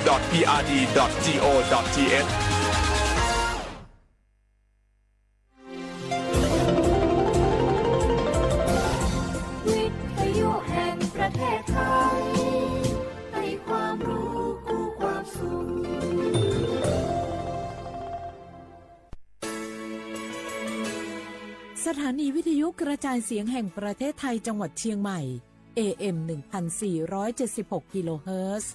www.prd.go.thวิทยุแห่งประเทศไทยให้ความรู้คู่ความสุขสถานีวิทยุกระจายเสียงแห่งประเทศไทยจังหวัดเชียงใหม่ AM 1476 กิโลเฮิรตซ์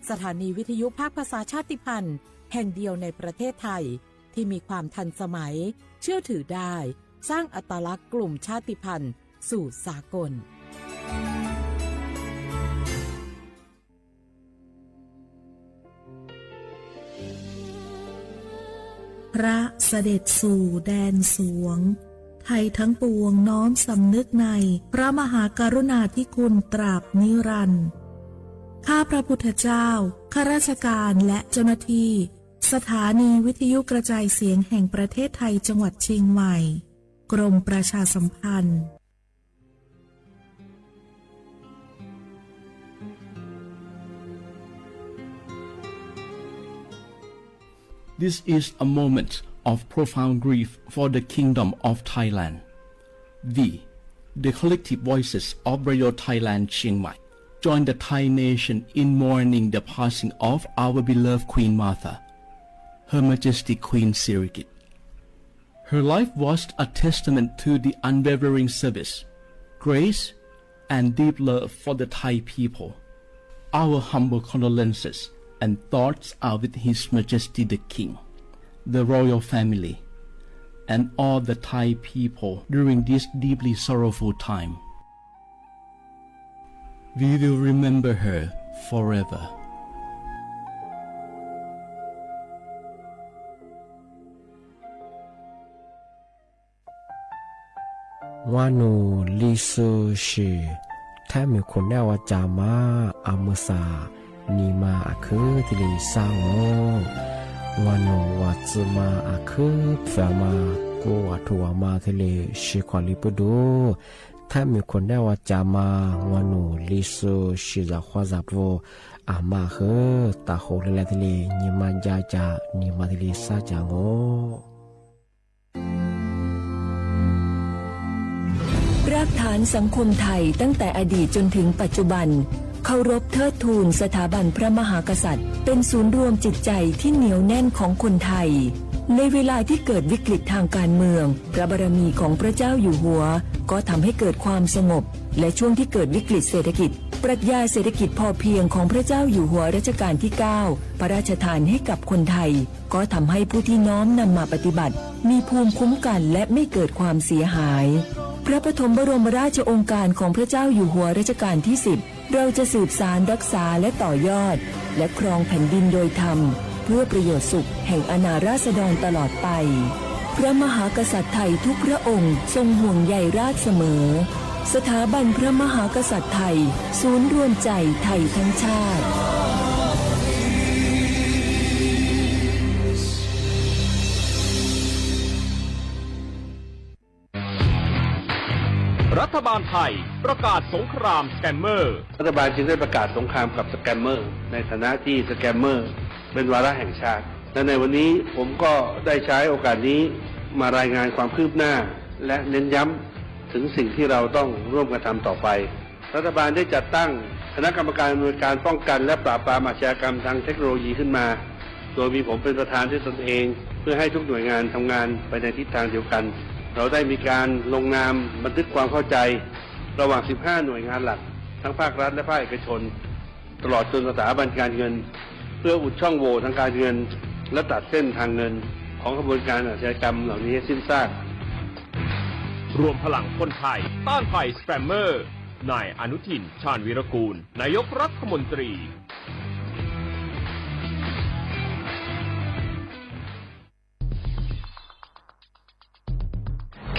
สถานีวิทยุภาคภาษาชาติพันธุ์แห่งเดียวในประเทศไทยที่มีความทันสมัยเชื่อถือได้สร้างอัตลักษณ์กลุ่มชาติพันธุ์สู่สากลพระเสด็จสู่แดนสวงไทยทั้งปวงน้อมสำนึกในพระมหากรุณาธิคุณตราบนิรันดร์ข้าพระพุทธเจ้าข้าราชการและเจ้าหน้าที่สถานีวิทยุกระจายเสียงแห่งประเทศไทยจังหวัดเชียงใหม่กรมประชาสัมพันธ์ This is a moment of profound grief for the Kingdom of Thailand. We, the collective voices of Radio Thailand Chiang Mai, join the Thai nation in mourning the passing of our beloved Queen Martha, Her Majesty Queen Sirikit. Her life was a testament to the unwavering service, grace, and deep love for the Thai people. Our humble condolences and thoughts are with His Majesty the King, the royal family, and all the Thai people during this deeply sorrowful time. We will remember her forever. วานูลิซูชีแท้มีคนแนวจามาอามุสานีมาอาคือที่ลีสร้างโงวานูวัจมาอาคือเฟมากูวัตถุมาที่ลีชิควาลิปดูแท้มีคนแนวจามาวานูลิซูชิจาควาจับโวอามาคือตาโหเลเลที่ลีนีมาจาจานีมาที่ลีซาจางโงรากฐานสังคมไทยตั้งแต่อดีตจนถึงปัจจุบันเคารพเทิดทูนสถาบันพระมหากษัตริย์เป็นศูนย์รวมจิตใจที่เหนียวแน่นของคนไทยในเวลาที่เกิดวิกฤตทางการเมืองพระบารมีของพระเจ้าอยู่หัวก็ทำให้เกิดความสงบและช่วงที่เกิดวิกฤตเศรษฐกิจปรัชญาเศรษฐกิจพอเพียงของพระเจ้าอยู่หัวรัชกาลที่ 9พระราชทานให้กับคนไทยก็ทำให้ผู้ที่น้อมนำมาปฏิบัติมีภูมิคุ้มกันและไม่เกิดความเสียหายพระปฐมบรมราชโองการของพระเจ้าอยู่หัวรัชกาลที่ 10เราจะสืบสานรักษาและต่อยอดและครองแผ่นดินโดยธรรมเพื่อประโยชน์สุขแห่งอาณาราษฎรตลอดไปพระมหากษัตริย์ไทยทุกพระองค์ทรงห่วงใยราชเสมอสถาบันพระมหากษัตริย์ไทยศูนย์รวมใจไทยทั้งชาติรัฐบาลไทยประกาศสงครามสแกมเมอร์รัฐบาลจึงได้ประกาศสงครามกับสแกมเมอร์ในฐานะที่สแกมเมอร์เป็นวาระแห่งชาติและในวันนี้ผมก็ได้ใช้โอกาสนี้มารายงานความคืบหน้าและเน้นย้ำถึงสิ่งที่เราต้องร่วมกันทำต่อไปรัฐบาลได้จัดตั้งคณะกรรมการอำนวยการป้องกันและปราบปรามอาชญากรรมทางเทคโนโลยีขึ้นมาโดยมีผมเป็นประธานด้วยตนเองเพื่อให้ทุกหน่วยงานทำงานไปในทิศทางเดียวกันเราได้มีการลงนามบันทึกความเข้าใจระหว่าง 15 หน่วยงานหลักทั้งภาครัฐและภาคเอกชนตลอดจนสถาบันการเงินเพื่ออุดช่องโหว่ทางการเงินและตัดเส้นทางเงินของกระบวนการอาชญากรรมเหล่านี้ให้สิ้นซากรวมพลังคนไทยต้านภัยสแกมเมอร์นายอนุทินชาญวีรกูลนายกรัฐมนตรี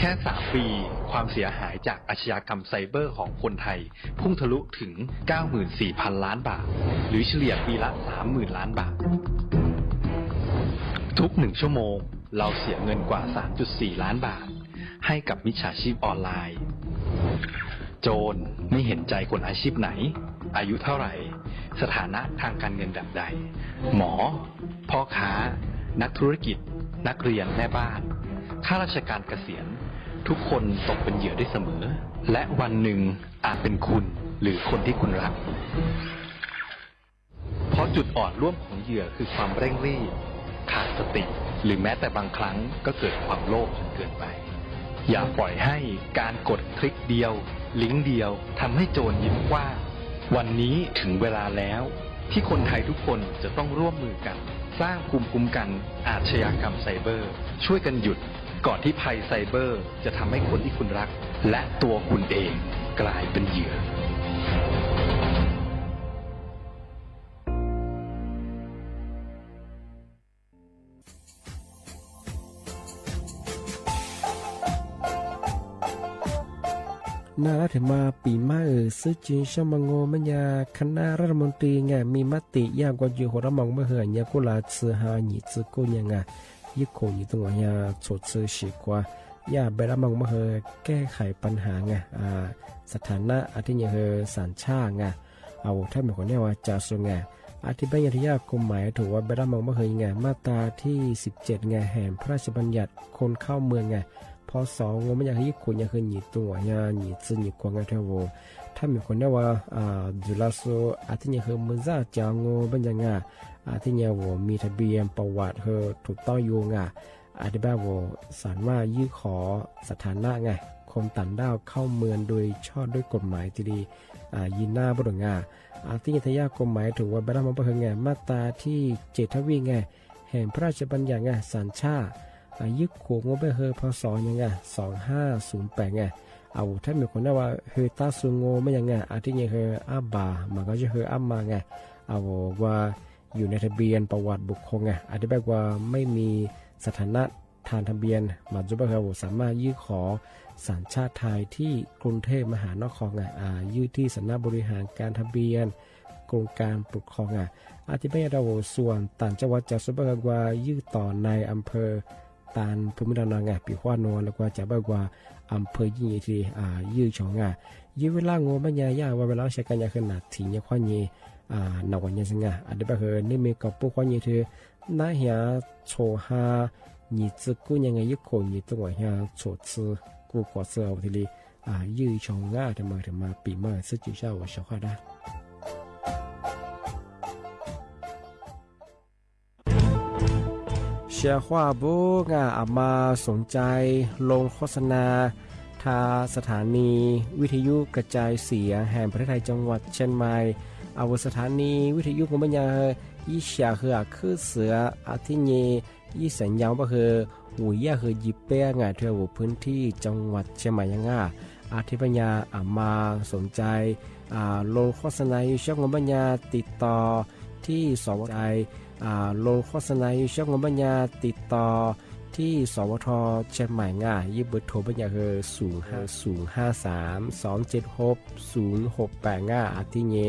แค่ 3 ปีความเสียหายจากอาชญากรรมไซเบอร์ของคนไทยพุ่งทะลุถึง 94,000 ล้านบาทหรือเฉลี่ยปีละ 30,000 ล้านบาททุก1ชั่วโมงเราเสียเงินกว่า 3.4 ล้านบาทให้กับมิจฉาชีพออนไลน์โจรไม่เห็นใจคนอาชีพไหนอายุเท่าไหร่ สถานะทางการเงินแบบใดหมอพ่อค้านักธุรกิจนักเรียนแม่บ้านข้าราชการเกษียณทุกคนตกเป็นเหยื่อได้เสมอและวันหนึ่งอาจเป็นคุณหรือคนที่คุณรักเพราะจุดอ่อนร่วมของเหยื่อคือความเร่งรีบขาดสติหรือแม้แต่บางครั้งก็เกิดความโลภจนเกินไปอย่าปล่อยให้การกดคลิกเดียวลิงก์เดียวทำให้โจรยิ้มกว้างวันนี้ถึงเวลาแล้วที่คนไทยทุกคนจะต้องร่วมมือกันสร้างภูมิคุ้มกันอาชญากรรมไซเบอร์ช่วยกันหยุดก่อนที่ภัยไซเบอร์จะทำให้คนที่คุณรักและตัวคุณเองกลายเป็นเหยื่อน่ารักถึงมาปีมาซื้อจีนชมังโงมันยาคณะรัฐมนตรีไงมีมติยากกว่าอยู่หัวมองเมื่อเหือนยากุลาซื้อหาหนีซื้อกูยังไงยิ่งโคยิ่งตัวเฮียสดซื้อฉีกว่าย่าไปรับมองมาเฮอแก้ไขปัญหาไงสถานะอาทิยาเฮอสัญชาติไงเอาถ้าเหมือนคนเนี้ยว่าจะส่งไงอธิบายที่ยากกฎหมายถือว่าไปรับมองมาเฮอไงมาตราที่17ไงแห่งพระราชบัญญัติคนเข้าเมืองไงพอสองมันอยากให้ญี่ปุ่นอยากให้หนีตัวเนี่ยหนีซื้อหนีกวางไงเท่าว่าถ้าเหมือนคนเนี้ยว่าจุฬาโซอาทิยาเฮอมือซ่าจางโง่เป็นยังไงอาทิยาว่ามีทะเบียนประวัติเฮอถูกต้องอยู่ไงอธิบายว่าสารว่ายื่นขอสถานะไงคนต่างด้าวเข้าเมืองโดยชอบด้วยกฎหมายที่ดียินหน้าบดงาที่ยทยากฎหมายถือว่าบรรดามันเป็นไงมาตราที่7ทวีไงแห่งพระราชบัญญัติไงสัญชาติยึดขวงว่าไปเฮอพศยังไง2508ไงเอาถ้ามีคนได้ว่าเฮอตาซุงโงไม่ยังไงที่ยังเฮออาบามันก็จะเฮออามาไงเอาว่าอยู่ในทะเบียนประวัติบุคคลไงอธิบายว่าไม่มีสถานะทางทะเบียนมาจุบะเฮาสามารถยื่นขอสัญชาติไทยที่กรุงเทพมหานครยื่นที่สำนักบริหารการทะเบียนกรมการปกครองอธิบายเราส่วนต่างจังหวัดจากสุบะเฮาว่ายื่นต่อในอำเภอตานภูมิลำนาปีขวานนแล้วก็จะบอกว่าอำเภอยี่ที่ยื่นชองยื่นเวลางูมันยากว่าเวลาใช้การยาขนาดถี่เนี่ยข้อนี้นวันยังไงอธิบายเฮนี่มีกับพวกข้อนี้คือ那遐撮下儿子姑娘个一个儿子我遐撮子过过子后头里又从他们比嘛是就下我小话的。เชียร์ว่าบุกอามาสนใจลงโฆษณาทาสถานีวิทยุกระจายเสียงแห่งประเทศไทยจังหวัดเชียงใหม่เอาสถานีวิทยุของมันยังยี่เสียคือคือเสืออาทิเยยี่สัญญาณว่าคือหุยยาคือยิบเป้งเที่ยวพื้นที่จังหวัดเชียงใหม่ยังอาทิปัญญามาสนใจลงโฆษณาช่องของปัญญาติดต่อที่สวทลงโฆษณาช่องของปัญญาติดต่อที่สวทเชียงใหม่ยี่เบอร์โทรปัญญาคือ05053276068อาทิเย0922468579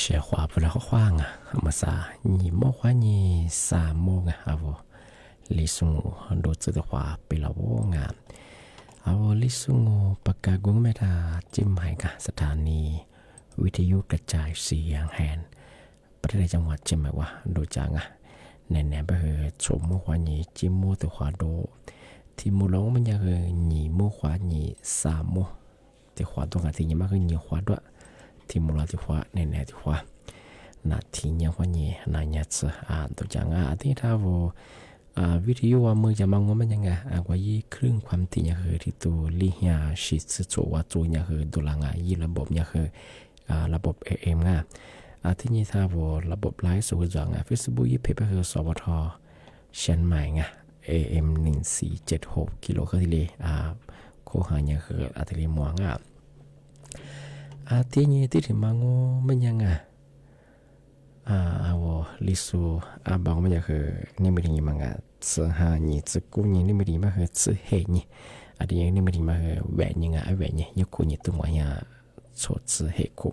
เสียขวาพลังขว้างอ่ะมาซาหนีโมขวาหนี3 โมงอ่ะเอาลิสุงโดดจะขวาไปละวงามเอาลิสุงปากกากุ้งแม่ดาจิ้มหายกะสถานีวิทยุกระจายเสียงแหนประเทศจังหวัดเชียงใหม่ว่าโดจังอ่ะแน่ๆไปเหอะชมโมขวาหนีจิ้มโมตัวขวาโดที่มูลงมันยังคือหนีโมขวาหนี3 โมแต่ขวาตัวกันที่ยังมากคือหนีขวาด้วยที่มูลที่ขวาแน่ๆที่ขวานาทีเนี่ยขวาหนีนายยัดตัวจังที่ถ้าวิทยุว่ามือจะมองว่ามันยังไงกว่ายี่ครึ่งความถี่เนี่ยคือที่ตัวลิฮยาชิดสุดว่าตัวเนี่ยคือตัวหลังยี่ระบบเนี่ยคือระบบ AM ที่นี่ถ้าว่าระบบไลฟ์สูงจังFacebook ยี่เพจก็คือสวทเชียงใหม่AM 1476 กิโลเฮิรตซ์เลยโคหาเนี่ยคือที่เลยมองที่นี่ที่ถึงมองมันยังไงลิสูบางมันจะคือนี่ไม่ดีมั้งซื้อหานี่ซื้อกู้นี่ไม่ดีมากคือซื้อเฮนี่อันนี้นี่ไม่ดีมากคือแหวนยังแหวนนี่ยกกู้นี่ตัวเนี่ยชดซื้อเฮกู้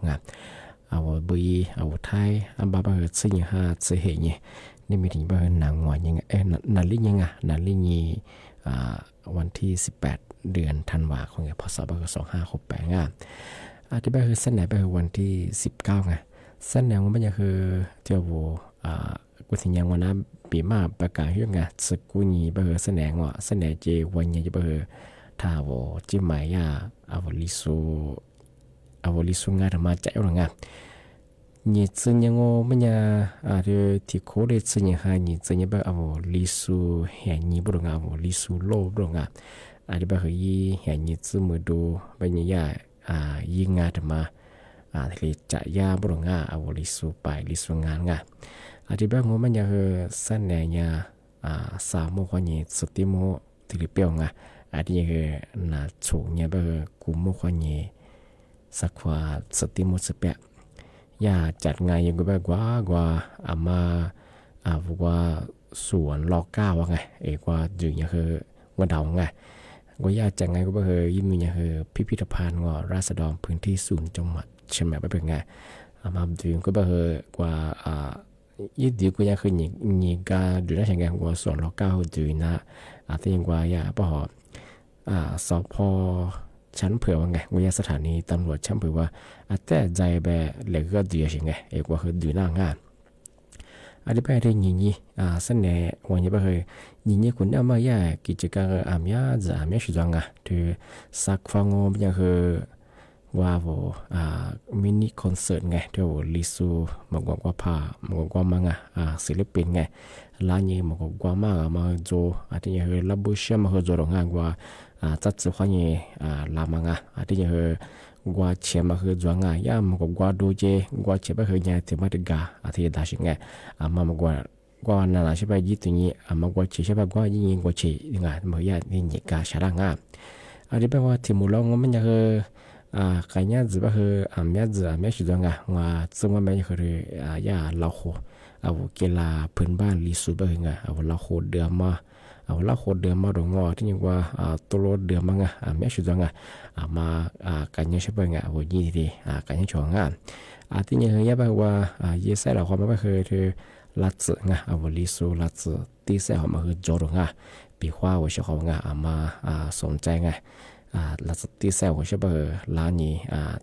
บุยไทยบางคือซื้อยังซื้อเฮนี่ไม่ดีมากคือนางหัวยังนาลิยังนาลินี่วันที่18 เดือนธันวาคมพศ2568ที่บ้านคือเส้นไหนไปคือวันที่19ไงเส้นแนวมันจะคือเจ้าวัวกุศิยังวันนั้นปีมาประกาศเรื่องสกุลนี้ไปคือเส้นแนวเส้นแนวเจวันนี้จะไปคือถ้าวัวจิมายาอาวลิสุงาธรรมะใจหรือไงนี่ซึ่งยังมันจะเดี๋ยวที่โคเดซึ่งยังหานี่ซึ่งยังไปอาวลิสุแห่งนี้บุรุษอาวลิสุโลบุรุษอันนี้ไปคือยี่แห่งนี้ซึ่งมือดูไปนี่ยิงงาธรรมะทะเลจะยาบรงอาวลิสุไปลิสุงานที่บ้านงมันยังคือสั้นแนย3 โมงกว่านี้สุดที่โมที่เปียวที่ยังคือนาชูเนี่ยไปกุมโมกว่านี้สักว่าสุดที่โมสุดเปียยาจัดงานยังก็แบบกว่ามาว่าสวนล็อก9ว่าไงกว่าอยู่ยังคือวันเดาไงก็ยาจัดงานก็คือยิ่งมียังคือพิพิธภัณฑ์ว่าราษฎรพื้นที่ศูนย์จังหวัดเชียงใหม่ไปเป็นไงมาดูก็แบบกว่ายี่ดีก็ยังคือนี่ก็ดูได้เช่นกันว่าส่วนล็อก9ดูนะที่ยังกว่ายาป่อสพชั้นเผื่อว่าไงวิทยาสถานีตำรวจชั้นเผื่อว่าแต่ใจแบบเหลือก็ดีใช่ไงว่าคือดูหน้างานอันนี้ไปที่นี่เส้นเนี่ยวันนี้ไปคือนี่คุณเอามาแย่กิจการอาเมียจะอาเมียชุดจังที่สักฟังว่ายังคือว่ามินิคอนเสิร์ตไงที่ลิซูมากกว่าพามากกว่ามังศิลปินไงร้านนี้มากกว่ามาโจที่ยังคือลับบุชมาคือโจรงานกว่าจัดซื้อความนี้ลามังที่ยังคือกว่าเชื่อมาคือจวงยามากกว่าดูเจกว่าเชื่อไปคือเนี่ยที่มาดึกที่ได้ชิงไงมากว่านั่นใช่ไหมยี่ตัวนี้มากกว่าเชื่อใช่ไหมกว่ายิ่งกว่าเชื่อไงเมื่อเนี่ยนี่กาชาลังอันนี้แปลว่าที่มูลงมันยังคือการเนี่ยจะเป็นคืออาเมียชุดจังว่าซึ่งว่าไม่ใช่คือยาลาโคเกลาพื้นบ้านลิซูเป็นไงลาโคเดือมาลาโคเดือมาตรงที่ยังว่าตัวเดือมังอาเมียชุดจังมาการเนี่ยใช่เป็นไงยี่ดีการเนี่ยชงที่ยังคือแบบว่าเยสใส่ละความไม่เคยคือลัดซึลิซูลัดซึติ ตีเสามาคือโจดงะปีขวาว่าเฉพาะงะมาสนใจไงลัสตีเสาว่าเฉพาะลานี่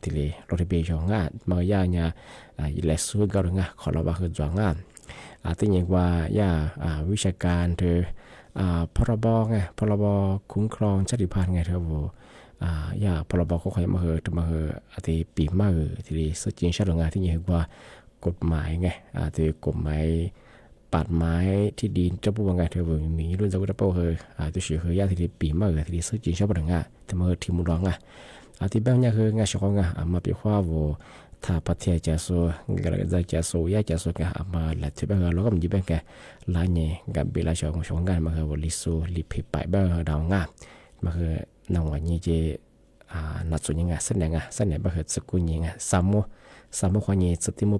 ทีเลยรถเบย์จงะมาย่าเนี่ยเลสซูก็งะขอเราว่าคือจงะที่ยังว่าย่าวิชาการเธอพรบไงพรบคุ้มครองชาติพันธุ์ไงเธอว่าย่าพรบเขาขอมาเหอะมาเหอะที่ปีมาทีนี้สุดจริงชาติงานที่ยังว่ากฎหมายไงที่กฎหมายป่าไม้ที่ดินจะพูดว่าไงเธอว่ามีรุ่นจะพูดว่าเหอะตัวเสือเหอย่าที่ปีมาที่นี้สุดจริงชาติงานที่มาเหอะที่มุดร้องที่บางอย่างคืองานชอบงานมาปีว่าว่าถ้าประเทศจะสู้ก็จะสู้ยากจะสู้กันมาแล้วที่บางเราก็มีบางแก่หลายเนี่ยกับเวลาชอบงานมาเหอะลิสูลิพิไปบ้างดาวงานมาเหอะน้องวันนี้จะนัดส่วนยังไงเส้นยังไงเส้นไหนบ้างเหตุสกุลยังไงสามโมความนี้สติมุ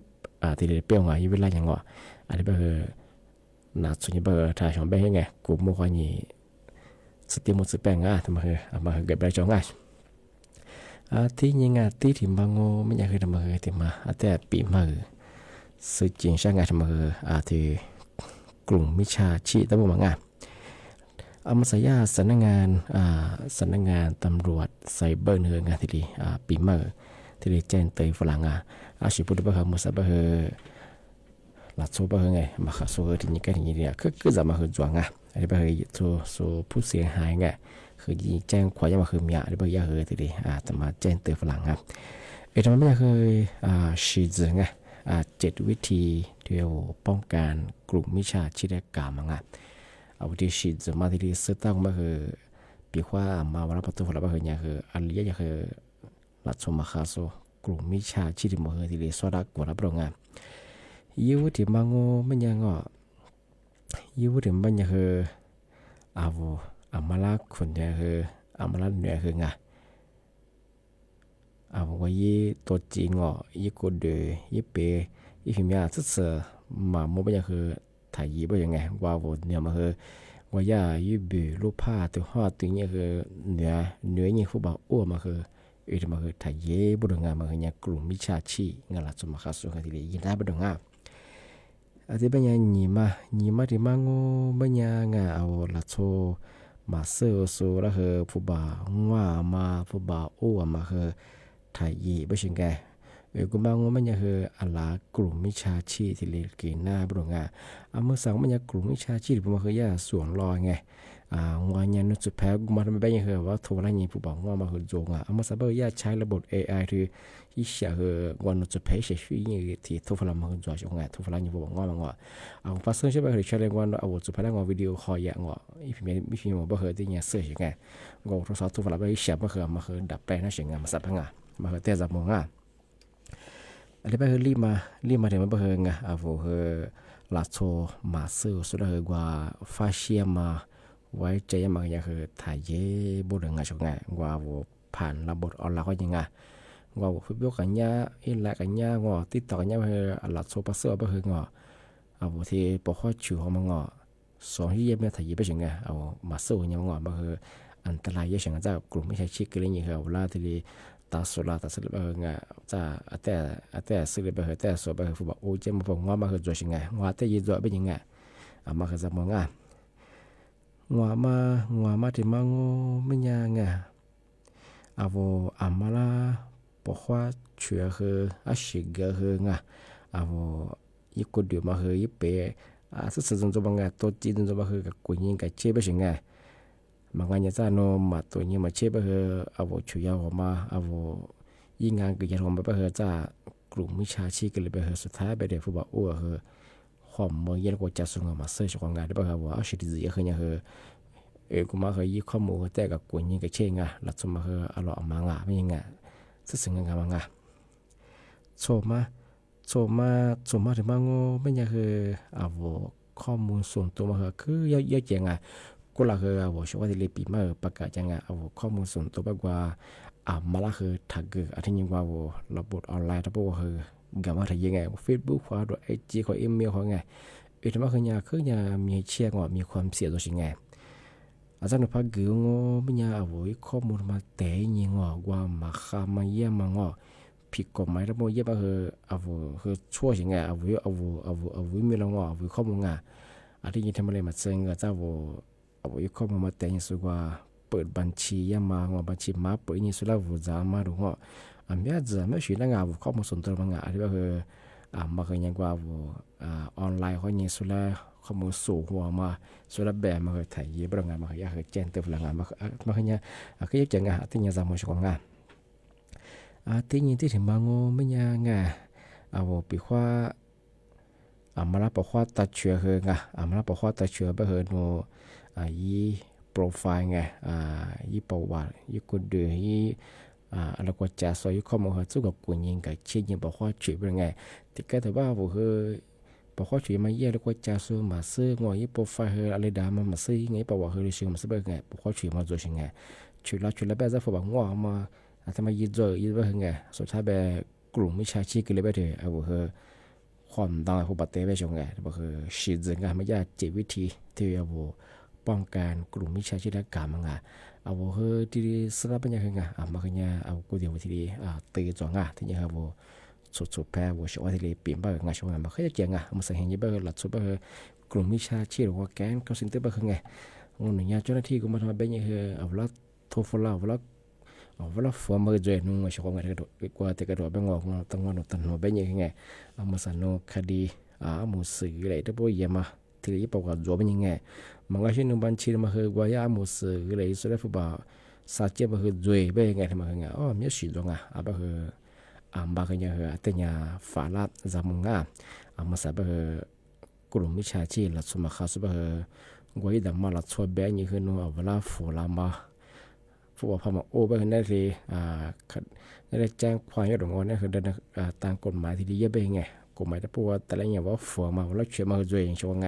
ที่เรียกเปรี้ยวไงยี่เวลาอย่างเงาะอะไรบ้างเหตุนัดส่วนยังบ้างถ้าชมไปยังไงกลุ่มโมความนี้สติมุสแปงทำมาเหตุมาเหตุเกิดไปจงไงที่ยังไงที่บางโง่ไม่อยากให้ทำมาเหตุที่มาแต่ปีมาสื่อจริงใช่ไงทำมาเหตุที่กลุ่มมิชาชีตั้งบางงานมาสายาสำนักงานตำรวจไซเบอร์เนื้องานที่ดีปีเมอร์ที่ดีแจ้งเตยฝรั่งชิบุตรบ้ามุสบ้าหลัดโซบ้าไงมาขับโซ่ที่นี่กันอย่างนี้เนี่ยคือจะมาคือจวงอะไรบ้าโซผู้เสียหายไงคือยิงแจ้งความยังมาคือมีอะไรบ้ายาที่ดีแต่มาแจ้งเตยฝรั่งทำไมไม่เคยชีดไง7 วิธีที่จะป้องกันกลุ่มมิชาชีพกรรมเอาที่ชีดมาที่สุดตั้งมาคือปีว่ามาวันประตูฝรั่งมาคือเนี่ยคืออันนี้ยังคือลัดสมาคาโซกลุ่มมิชาชีพมาคือที่สวัสดิ์กว่ารับรองงานยูที่มังโง่ไม่ยังยูที่มันยังคืออามาลาคนเนี่ยคืออามาลาเนี่ยคือไงว่ายี่ตัวจริงยี่กูเดยี่เปยี่พิมพ์สุดเสือมาโมไม่ยังคือถ่ายยีบยังไงว่าเนี่ยมาคือว่าย่ายืดบิรูปผ้าตัวห่อตัวนี้คือเนื้อยิ่งฟุตบอลอ้วนมาคือมาคือถ่ายยีบุรุษงานมาคือเนี่ยกลุ่มมิชาชีงานหลักสมัครสุขที่ดียินดีบุรุษงานที่เป็นยังหนีมาที่มังโง่เป็นยังไงเอาหลักโซมาเซอร์โซแล้วคือฟุตบอลว่ามาฟุตบอลอ้วนมาคือถ่ายยีไม่ใช่ไงกูบางว่ามันยังคืออะไรกลุ่มมิชาชีที่เรียกหน้าบริงานเมื่อสั่งมันยังกลุ่มมิชาชีที่ผมคือย่าสวนลอยไงงานยันสุดแพ้กูมาทำไปยังคือว่าโทรอะไรนี่ผู้บอกว่ามาคือโจงเมื่อสัปดาห์ย่าใช้ระบบ AI ที่ที่เสียคืองานสุดแพ้เสียชีวิตยังที่โทรพลังมาคือโจงโทรพลังนี่ผู้บอกว่ามันภาษาใช่ไหมคือใช้เรื่องวันเอาสุดพลังงานวิดีโอคอลอย่างอีพิมพ์บอกว่าคือที่เนี่ยเสียยังไงงานโทรศัพท์โทรพลังไปเสียมาคือดับไปนั่นเสียงมาสับพังมาคือเตะจับมองอะไรไปคือรีบมาถึงมันไปคือไงคือลาโซมาซื้อสุดเลยกว่าฟาเชียมาไว้ใจมาอย่างคือถ่ายเย่บุรุษงานชงไงว่าผ่านระบบออนไลน์ก็ยังไงว่าฟิบกันยาอินไลน์กันยางติดต่อกันยาคือลาโซปัสเซอร์ไปคืองที่ปกข้อชิวของมันสองที่เยี่ยมเนี่ยถ่ายเย่ไปยังไงมาซื้อยังมาคืออันตรายเยอะอย่างจากกลุ่มไม่ใช่ชิคกันเลยอย่างคือเวลาที่ตาสุราไงจะแต่สื่อไปเหอะแต่ส่วนไปเหอะฟุตบอลโอ้ยเจ้ามาบอกว่ามาเหอะจวดยังไงว่าแต่ยืนจวดเป็นยังไงมาเหอะจะมองว่ามาที่มังโง่ไม่ยังไงมาละบอกว่าเชื่อคือชิกคือไงยี่กูเดียวมาเหอะยี่เป๋สุดสุดจนบางไงตัวจีนจนมาเหอะกับกุยยิงกับเชี่ยไปยังไงบางวันจะโนมาตัวนี้มาเชื่อไปเหอะช่วยยาวออกมายิ่งงานกิจกรรมไปเหอะจ้ากลุ่มมิชาชีพกันเลยไปเหอะสุดท้ายไปเด็กฟุตบอลอ้วเหอะความเมื่อเย็นกว่าจะส่งมาเสิร์ชของงานได้ไปเหอะว่าชีวิตดีคือเนี่ยเหอะกูมาเหอะยี่ข้อมูลแต่กับกลุ่มยิ่งกับเช่งหลักสมมาเหอะอร่อยมากไม่ยังไงสิ่งงานมากโชมาถึงมาโง่ไม่ยังคือข้อมูลส่วนตัวมาเหอะคือเยอะแยะก็ละคือช่วงที่เรียนปีมาประกาศยังไงข้อมูลส่วนตัวแบบว่ามาละคือทักที่ยังว่าระบบออนไลน์ระบบคือกำมาทำยังไงเฟซบุ๊กขวาด้วยIG ขวาอีเมลขวาไงทำไมคือมีเชื่อว่ามีความเสี่ยงตัวสิ่งไงอาจารย์พักเกี่ยวไม่ข้อมูลมาแต่ยังว่ามาข้ามาเยี่ยมมาผิดกฎหมายระบบเยี่ยมคือช่วยสิ่งไงมีเราข้อมูลไง ที่ยินทำอะไรมาเซิงก็เจ้าเอาอีกข้อมูลมาแต่งสุกว่าเปิดบัญชียังมาหัวบัญชีมาเปิดนี่สุดแล้ววุฒิมาดูว่าอันนี้จะไม่ใช่แล้วงานวุข้อมูลส่วนตัวบางงานที่ว่าคือมาเคยยังว่าวุออนไลน์เขาเนี่ยสุดแล้วข้อมูลสูงหัวมาสุดแล้วแบบมาเคยถ่ายยี่บางงานมาเคยอยากแจ้งเตือนงานมาเคยเนี่ยเคยอยากจะงานที่เนี่ยจะมาช่วยงานที่ยินที่ถึงบางงูไม่ยังงานปีว่ามารับบอกว่าตัดเชื้อเหงมารับบอกว่าตัดเชื้อไปเหโนยี่โปรไฟล์ไงยี่ประวัติยี่กุดเดือยี่อะไรก็จะสอยข้อมูลเหสู้กับกุญยิงกับเชี่ยยังบอกว่าช่วยเป็นไงที่แกแต่ว่าบอกบอกว่าช่วยมาเยี่ยแล้วก็จะสู้มาซื้องอยี่โปรไฟล์อะไรดามาซื้อไงประวัติเลยช่วยมาซื้อเป็นไงบอกว่าช่วยมา做ไงช่วยแล้วแบบจะบอกว่ามาทำไมยี่เป็นไงสุดท้ายแบบกลุ่มมิจฉาชีพก็เลยไปเถอะความดังของประเทศไปชงไงบอกคือสิ่งงานไม่ยากจิตวิธีที่เอาป้องกันกลุ่มมิจฉาชีพและการมังเอาคือที่สลับเป็นยังไงมาคือเนี่ยเอากูเดียวที่ตีจ่องที่เนี่ยเอาสุดแพ้ช่วยที่เปลี่ยนไปงานช่วงนั้นมาคือจะมาใส่เห็นยี่บ้าหลักสุดบ้ากลุ่มมิจฉาชีพหรือว่าแก๊งเขาสินเตอร์บ้าคือไงวันนี้เจ้าหน้าที่ก็มาทำเป็นยังไงเอาละโทรฟ้องเอาละฟัวมาเจอหนุ่มช่วงนั้นกว่าแต่กระโดดไปงอกตั้งวันตั้งหัวเป็นยังไงมาสนุกคดีมุสืออะไรที่พวกยามาที่ญี่ปุ่นก็จบเป็นยังไงมันก็เช่นนุ่มบัญชีมาคือกว่ามุสืออะไรสุดแล้วฟุบาสัจจะมาคือจวยเป็นยังไงที่มาคือไงมีสิ่งตรงแบบคือบางอย่างแต่เนี่ยฝ่าละจำมึงมาสับคือกลุ่มมิจฉาชีพละสมัครเข้าสับคือกว่าดังมาละชัวเบี้ยนี่คือนุ่มเอาเวลาฟูลามาผู้ว่าพม่าโอ้ไปได้เลยได้แจ้งความยอดงอนนี่คือตามกฎหมายที่ดีเยอะไปไงกฎหมายที่พูดว่าแต่ละอย่างว่าฝัวมาแล้วเชื่อมาคือด้วยอย่างช่วงไง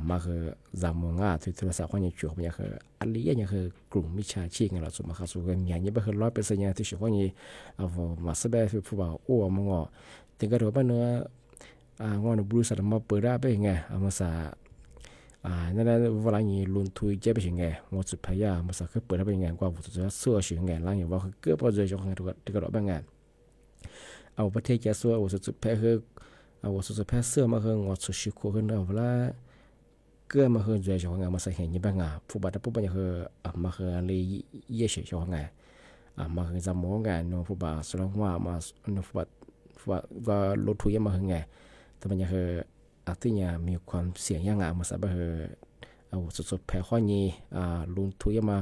มาคือจำมึงที่โทรศัพท์คนยังช่วยมันคืออะไรอย่างคือกลุ่มมิจฉาชีพไงเราสมมติเขาสู้กันอย่างนี้ไปคือ100%อย่างที่ช่วยคนยังมาสบายคือผู้ว่าโอ้มึงอ่ะถึงกระโดดไปเนื้องอนบรูซอะไรมาเปิดได้ไปไงมาซานั่นแหละเวลานี้ลุนทุยเจ็บไปยังไงงดสุดพยายามมาสักเปิดได้เป็นยังไงกว่าจะเสื้อชื่อไงหลังอย่างว่าเกือบพอจะจงให้ทุกกระโดดเป็นไงเอาประเทศจะสู้เอาสุดแพ้คือเอาสุดแพ้เสื้อมาคืองดสุดชิคุขึ้นเอาเวลาเกือบมาคือจะจงไงมาใส่เห็นยังเป็นไงผู้บัตรผู้บัตรคือมาคืออะไรเยี่ยเฉยจงไงมาคือจำมองไงโน้ผู้บัตรสลองว่ามาโน้ผู้บัตรก็ลุนทุยมาคือไงแต่มันยังคือที่เนี่ยมีความเสี่ยงยังมาสับเอาสุดๆแพ้ข้อนี้ลุนทุยมา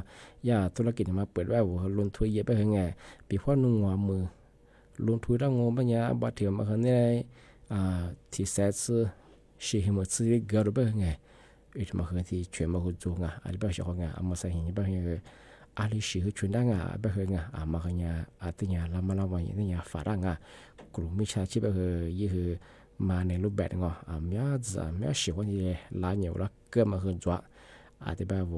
ย่าธุรกิจมาเปิดไว้ลุนทุยเยอะไปยังไงปีพ่อนุ่งหัวมือลุนทุยร่างงงปัญญาบาดเจ็บมาคนนี้ที่เซตสิ่งมันสิ่งเกิดไปยังไงอีกมาคนที่ช่วยมาคุณจูงอะไรแบบนี้ไงมาใส่เห็นแบบนี้อะไรสิ่งช่วยได้แบบนี้มาคนนี้ที่เนี่ยลำวันที่เนี่ยฝรั่งกลุ่มมิจฉาชีพแบบยี่ห้อมาในรูปแบบงมีสิ่งที่หลายอย่างแล้วเกิดมาขึ้นจ้าที่แบบ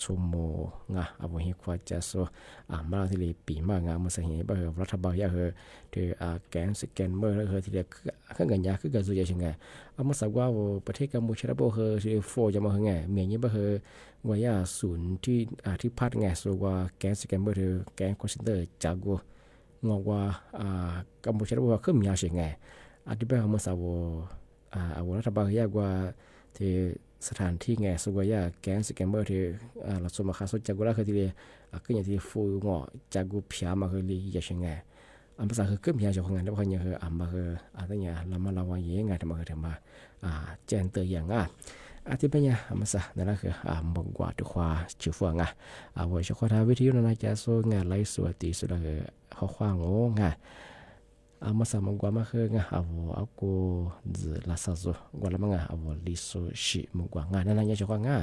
ชั่วโมงเห็นความจะสู้มาที่เลยปีมากมาใส่เห็นแบบรัฐบาลอยากที่แกนสแกนเมอร์แล้วที่เรียกขึ้นกันยากขึ้นกันสุดยอดยังไงมาสักว่าประเทศกัมพูชาแบบที่โฟจะมาไงเมียนี้แบบว่าย่าศูนย์ที่พัดไงสุดว่าแกนสแกนเมอร์ที่แกนคอนเซนเตอร์จากกูงอกว่ากัมพูชาแบบขึ้นมีอะไรยังไงที่แบบมาสักว่ารัฐบาลอยากว่าที่สถานที่ไงสุกยาแกนสแกมเมอร์ที่เราสมัครสุดจากกุลาคือที่ก็อย่างที่ฟูงอจากกุพิอามาคือลีอย่างเช่นไงภาษาคือเกือบอย่างเช่นไงแล้วก็อย่างคือมาคืออะไรอย่างเรามาเราว่าอย่างไงทำมาคือทำมาแจ้งเตือนอย่างที่เป็นอย่างภาษานั่นแหละคือบอกว่าทุกความชื่อฟังว่าจะขอท้าวิธีนั้นจะส่งงานไล่สวดตีสุดเลยข้อความงงมาสามงกว่ามาคืองเอากูจะลาซาโซกว่าละมั้งลิโซชิมงกว่างานนั่นยังจะกว่างา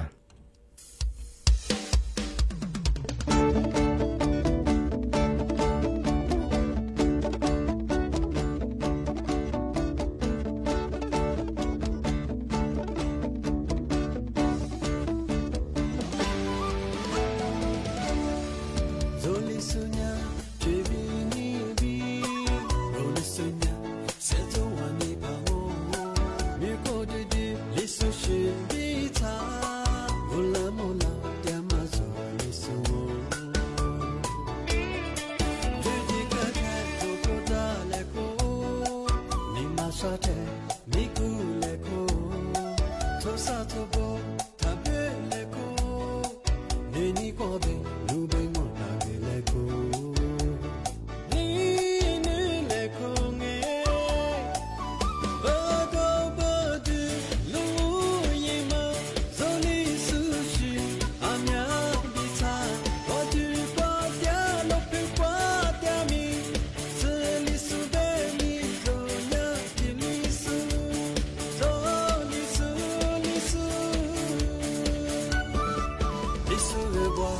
su re bwa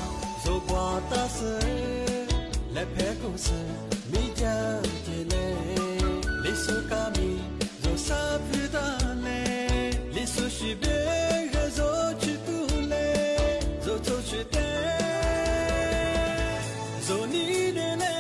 zo kwa ta se le phe ko se mi ja je le li su ka mi zo sa phu ta le li su shi be ge zo chi tu le zo cho chi te zo ni de le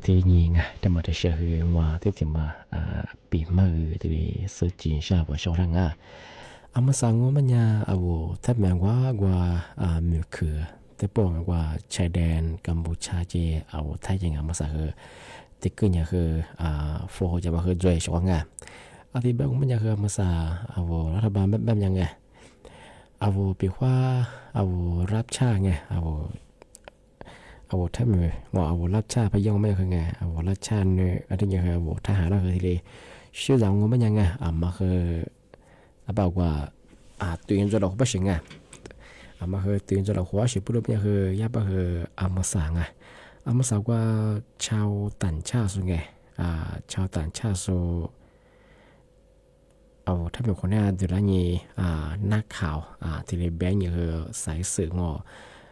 ที่นี่ไงแต่มาจะเชื่อว่าที่ที่มาปีมือที่สื่อจีนชาว่าชอบทั้งมาสั่งว่ามันยาเอาถ้าแม้ว่ามือคือแต่ปองว่าชายแดนกัมพูชาเจเอาไทยยังมาสั่งที่ขึ้นอย่างโฟจะมาจ่วยชอบที่แบบมันยังมาสั่งเอารัฐบาลแบบยังไงเอาปีว่าเอารับชาไงเอาถ้ามือว่าเอารับชาพยองไม่คือไงเอารับชาเนี่ยอะไรอย่างเงี้ยเอาทหารเราคือทีเดียชื่อเรามันยังไงมาคือบอกว่าตัวเองจะหลอกไม่ใช่ไงมาคือตัวเองจะหลอกว่าสิพูดแบบนี้คือยาบคือมาสั่งมาสั่งว่าชาวต่างชาติส่วนไงชาวต่างชาติส่วนเอาถ้าเป็นคนนี้เดี๋ยวนี้นักข่าวที่เรียนแบงค์อย่างคือสายสื่อง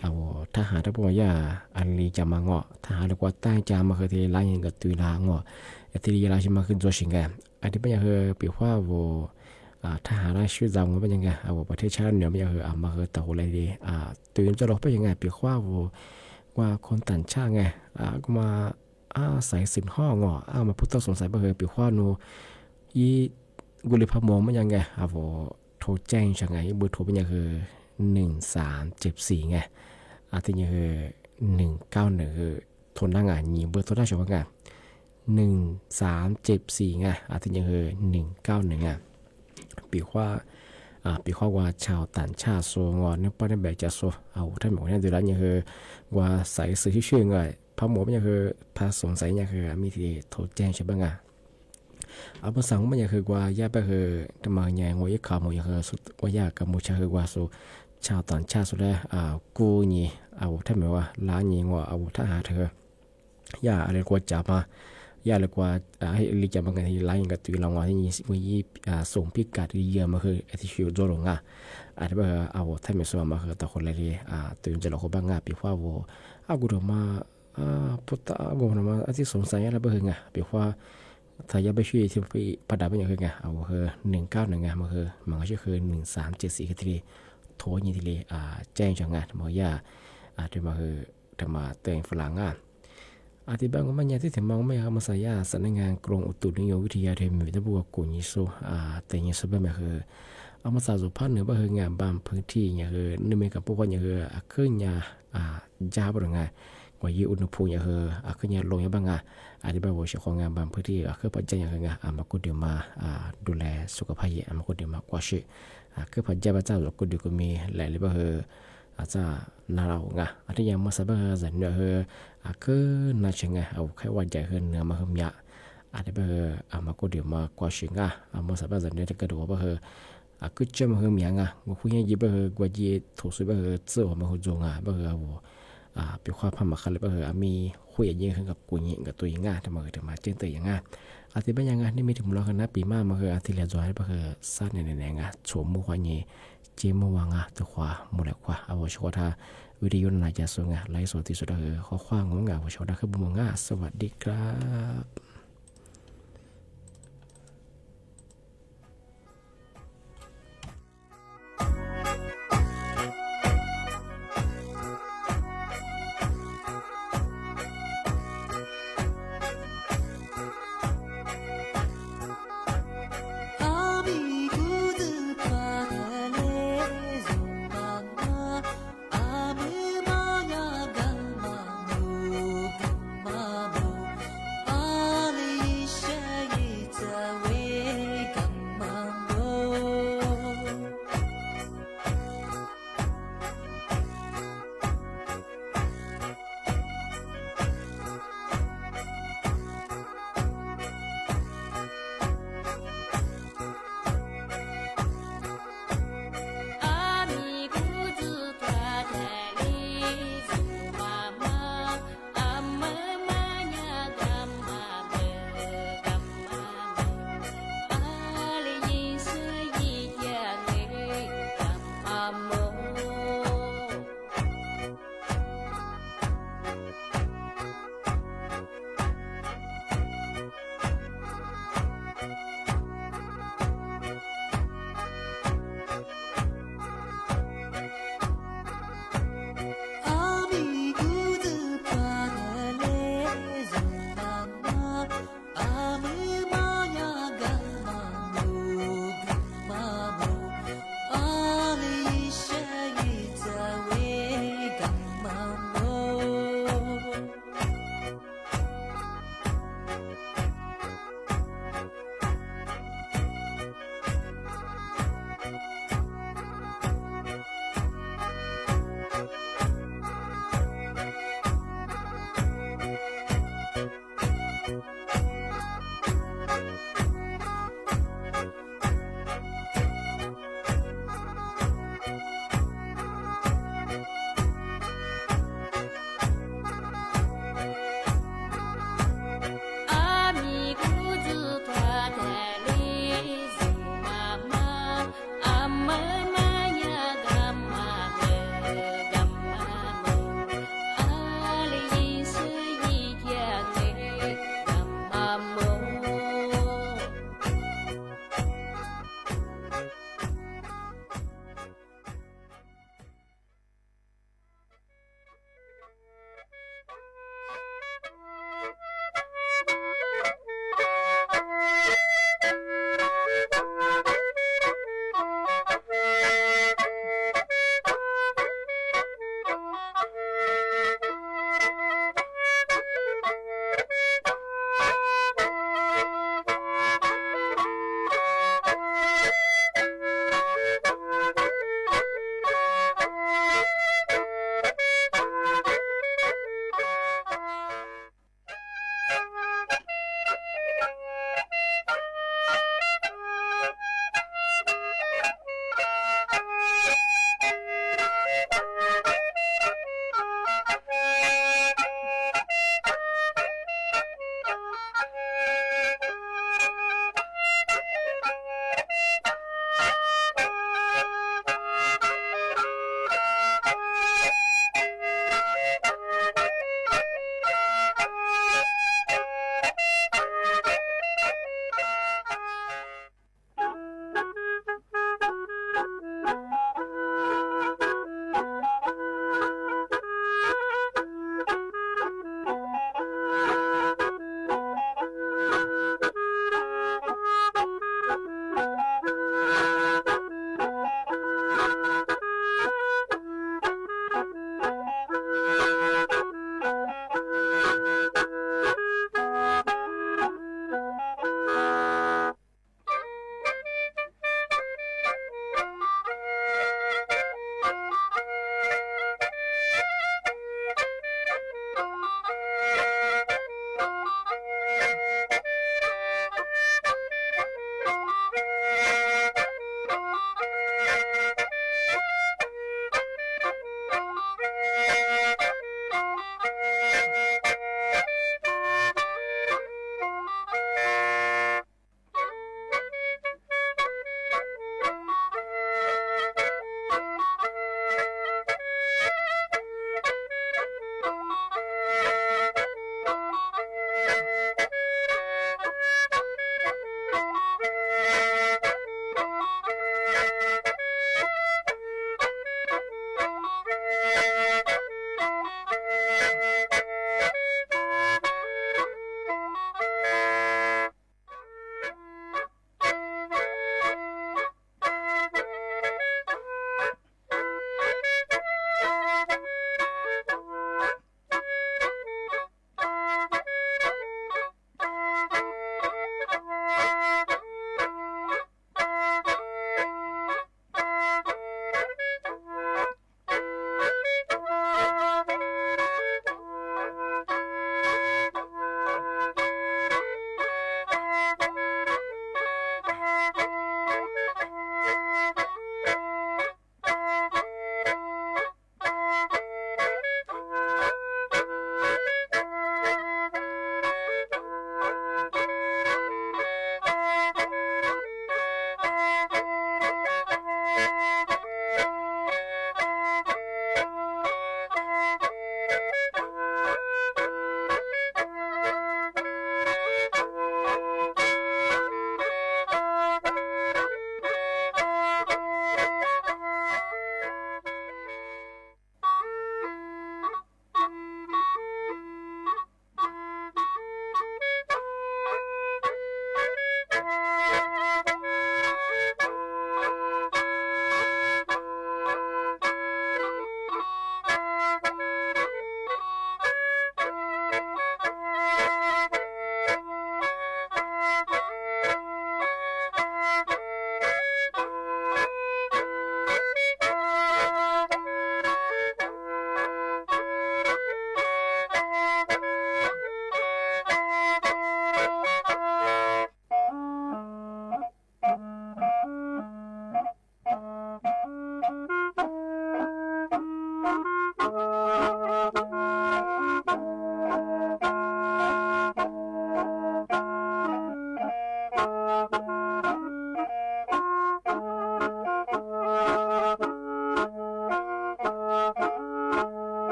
เอาทหารทั้งปวงย่าอันนี้จะมาทหารกว่าใต้จะมาคือที่ไล่ยังกับตุยลางที่เรียนราชมาคือตัวสิงไงอันนี้เป็นอย่างคือปีว่าทหารราชจำว่าเป็นยังไงประเทศชาติเหนือเป็นยังคือมาคือตะโหอะไรดีตุยจะหลอกเป็นยังไงปีว่าคนต่างชาติไงก็มาใส่สินห้องมาพูดต้องสงสัยเป็นคือปีว่านูยี่กุลิพมองมันยังไงโทรแจ้งยังไงเบอร์โทรเป็นยังคือ1374ไงที่ยังคือ191คือโทรนั่งยิงเบอร์โทรได้ใช่ไหมไง1374ไงที่ยังคือ191ไงปีว่าชาวต่างชาติโซงเนี่ยป้าได้แบบจะโซเอาท่านบอกเนี่ยดูแล้วยังคือว่าใส่สื่อชื่อไงพระหมอมันยังคือพระสงสัยยังคือมีที่โทรแจ้งใช่ไหมไงภาษามันยังคือว่าญาติคือทำมาอย่างว่าข่าวมันยังคือสุดว่าญาติกับมุชาคือว่าสุชาวต่างชาติสุดแล้วกูนี่ท่านบอกว่าล้านนี่ว่าทหารเธอย่าอะไรกว่าจับมาย่าเลยกว่าให้ลิจับมากันที่ล้านกับตุยลองว่าที่ยี่ส่งพิกัดเยอะมาคือที่ชิวโจลงอาจจะว่าท่านไม่สวมมาคือแต่คนละที่ตุยจะหลอกบ้างปีว่าว่ากูเดินมาพุทธกูเดินมาที่สงสัยอะไรบ้างปีว่าถ้าอยากไปช่วยที่ประดับเป็นยังไงคือ191ไงมันคือมันก็คือ1374คือที่โทรยี่ที่แจ้งจังงานมันย่าที่มาคือทำมาเตือนฝรั่งอธิบายว่ามันยังที่ถึงมองไม่มาสายาสำนักงานกรมอุตุนิยมวิทยาเทมีตะบัวกุญยิโซแต่ยังสุดแบบคือมาสาสุภาพเหนือว่าคืองานบางพื้นที่อย่างคือนึกไม่กับพวกว่าอย่างคือขึ้นยายาบริงานกว่ายี่อุณหภูมิอย่างคือขึ้นยาลงอย่างบางอธิบายว่าเจ้าของงานบางพื้นที่คือปัจจัยอย่างคืองานมาคุเดียวมาดูแลสุขภาพมาคุเดียวมากว่าชื่อคือปัจจัยพระเจ้าหลวงกุฎก็มีหลายเลยว่าคืออาจจะน่าเราที่ยังมาสับเสันเนื้อคือน่าเชื่อแค่วันใจเนื้อมาหึมยาที่มาคุเดียวมากว่าชื่อมาสับเสันเนื้อจะกระโดดว่าคือเจ้ามาหึมยาว่าคุยยังยี่กว่ายี่ถูกสุดเสื้อมาหุ่นจงเป็นความพมาคันเลยมีคุยยังขึ้นกับกุญยิงกับตัวยังทำมาเจนเตยยังที่เป็นยังนี่มีถึงรอกันนะปีมามาที่เรียนจอยสั้นในโฉมมัวยี่เจมวังตัวขวาหมดแล้วขวาชวดาวิดีโอน่าจะส่งไลฟ์สดที่สุดข้อความงงชวดาคือบุญงสวัสดีครับ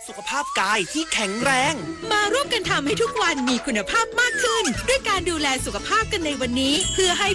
สุขภาพกายที่แข็งแรง มาร่วมกันทำให้ทุกวันมีคุณภาพมากขึ้น ด้วยการดูแลสุขภาพกันในวันนี้เพื่อให้